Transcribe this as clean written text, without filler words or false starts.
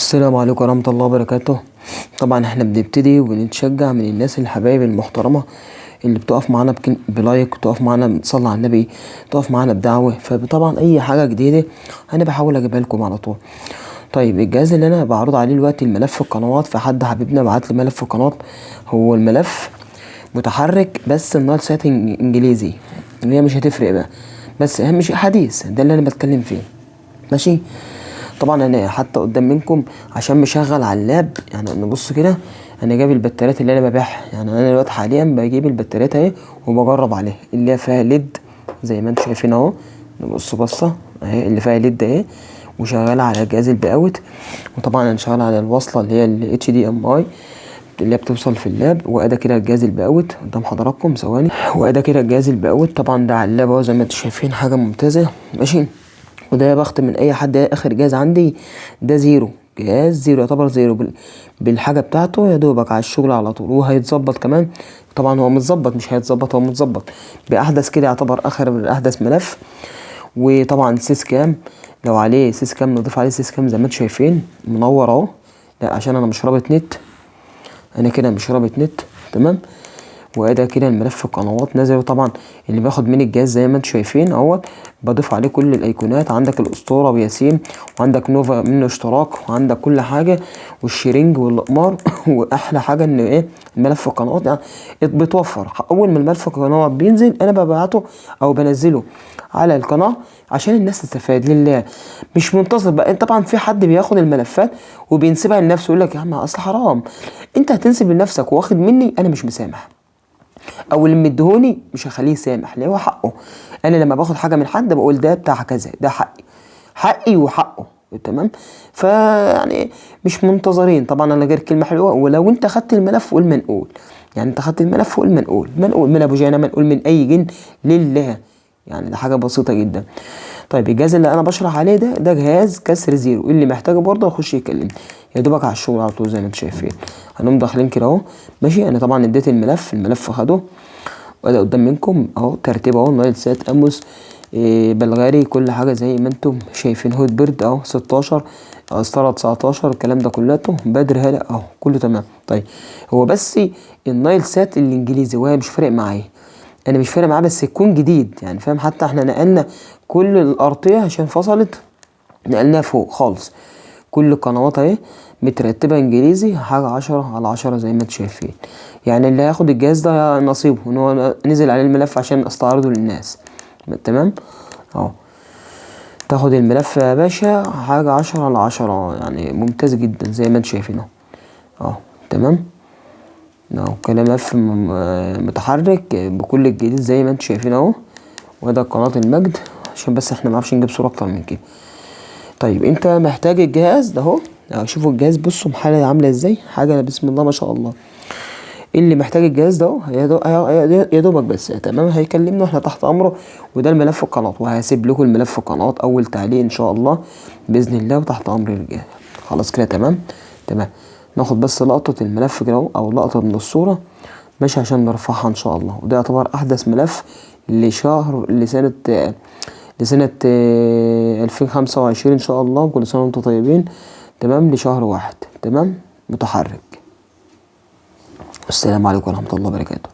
السلام عليكم ورحمة الله وبركاته. طبعا احنا بنبتدي وبنتشجع من الناس الحبايب المحترمة اللي بتقف معانا بلايك، بتقف معانا بتصلي على النبي، بتقف معانا بدعوة. فطبعا اي حاجة جديدة انا بحاول اجيبها لكم على طول. طيب الجهاز اللي انا بعرض عليه دلوقتي الملف القنوات، فحد حبيبنا بعت لي ملف قناة. هو الملف متحرك بس النايل سات انجليزي، اللي هي مش هتفرق بقى، بس اهم شيء حديث، ده اللي انا بتكلم فيه. ماشي. طبعا انا حتى قدام منكم عشان مشغل على اللاب، يعني نبص كده انا جايب البطاريات اللي انا ببيعها. يعني انا دلوقتي حاليا بجيب البطاريات اهي وبجرب عليها، اللي هي فيها ليد زي ما انتم شايفين اهو. نبص بصه اهي اللي فيها ليد اهي، وشغاله على جهاز البقاوت. وطبعا انا شغال على الوصله اللي هي ال HDMI اللي هي بتوصل في اللاب. وادي كده الجهاز البقاوت قدام حضراتكم، ثواني. وادي كده الجهاز البقاوت، طبعا ده على اللاب اهو زي ما انتم شايفين، حاجه ممتازه. ماشي. وده يا بخت من اي حد. اخر جهاز عندي ده زيرو، جهاز زيرو، يعتبر زيرو بالحاجه بتاعته، يا دوبك على الشغل على طول. وهيتظبط كمان، طبعا هو متظبط، مش هيتظبط، هو متظبط باحدث كده، يعتبر اخر احدث ملف. وطبعا سيس كام، لو عليه سيس كام نضيف عليه سيس كام زي ما انتم شايفين منور اهو. لا عشان انا مش رابط نت، انا كده مش رابط نت، تمام. وادي كده الملف القنوات نزل. طبعا اللي باخد من الجهاز زي ما انتم شايفين اهوت، بضيف عليه كل الايقونات. عندك الاسطوره وياسين، وعندك نوفا منه اشتراك، وعندك كل حاجه، والشيرنج والاقمار. واحلى حاجه ان ايه، الملف القنوات يعني بتوفر. اول ما الملف القنوات بينزل انا ببعته او بنزله على القناه عشان الناس تستفاد لله، مش منتظر بقى. طبعا في حد بياخد الملفات وبينسبها لنفسه، يقول لك يا عم اصل حرام، انت هتنسب لنفسك واخد مني، انا مش مسامح. او اللي مديهوني مش هخليه يسامح، ليه؟ هو حقه. انا لما باخد حاجه من حد بقول ده بتاع كذا، ده حقي، حقي وحقه، تمام. فيعني مش منتظرين. طبعا انا غير كلمه حلوه، ولو انت خدت الملف قول منقول. يعني انت خدت الملف قول منقول، منقول من ابو جانا، منقول من اي جن لله. يعني ده حاجه بسيطه جدا. طيب الجهاز اللي انا بشرح عليه ده جهاز كسر زيرو، اللي محتاجه برضه يخش يكلمني، يا دوبك على الشغل على طول زي ما انتم شايفين. هنقوم داخلين كده اهو. ماشي. انا طبعا اديت الملف خده، وده قدام منكم اهو ترتيب اهو، نايل سات، اموس، بلغاري، كل حاجه زي ما انتم شايفين. هوت بيرد اهو 16، استرا 19، الكلام ده كلته بدر هلا اهو، كله تمام. طيب هو بس النايل سات الانجليزي وهي مش فارق معايا، انا مش فارق معاه، بس يكون جديد يعني، فاهم؟ حتى احنا نقلنا كل الارضيه عشان فصلت، نقلناها فوق خالص. كل القنوات اهي مترتبه انجليزي، حاجه 10/10 زي ما انتم شايفين. يعني اللي هياخد الجهاز ده نصيبه ان هو نزل عليه الملف عشان استعرضه للناس، تمام اهو. تاخد الملف يا باشا، حاجه 10/10، يعني ممتاز جدا زي ما انتم شايفين اهو، تمام اهو. ملف متحرك بكل الجديد زي ما انتم شايفين اهو. وده قناه المجد، عشان بس احنا معرفش نجيب صوره اكتر من كده. طيب انت محتاج الجهاز ده اهو. شوفوا الجهاز، بصوا حاله عامله ازاي، حاجه بسم الله ما شاء الله. اللي محتاج الجهاز ده اهو يا دوبك بس، تمام، هيكلمنا احنا تحت امره. وده الملف القناه، وهسيب لكم الملف القناه اول تعليق ان شاء الله باذن الله، وتحت امر الرجال. خلاص كده تمام. تمام. ناخد بس لقطه الملف كده اهو، او لقطه من الصوره، ماشي، عشان نرفعها ان شاء الله. وده يعتبر احدث ملف لسنة 2025 ان شاء الله. كل سنة وانتم طيبين. تمام. لشهر 1، تمام، متحرك. السلام عليكم ورحمة الله وبركاته.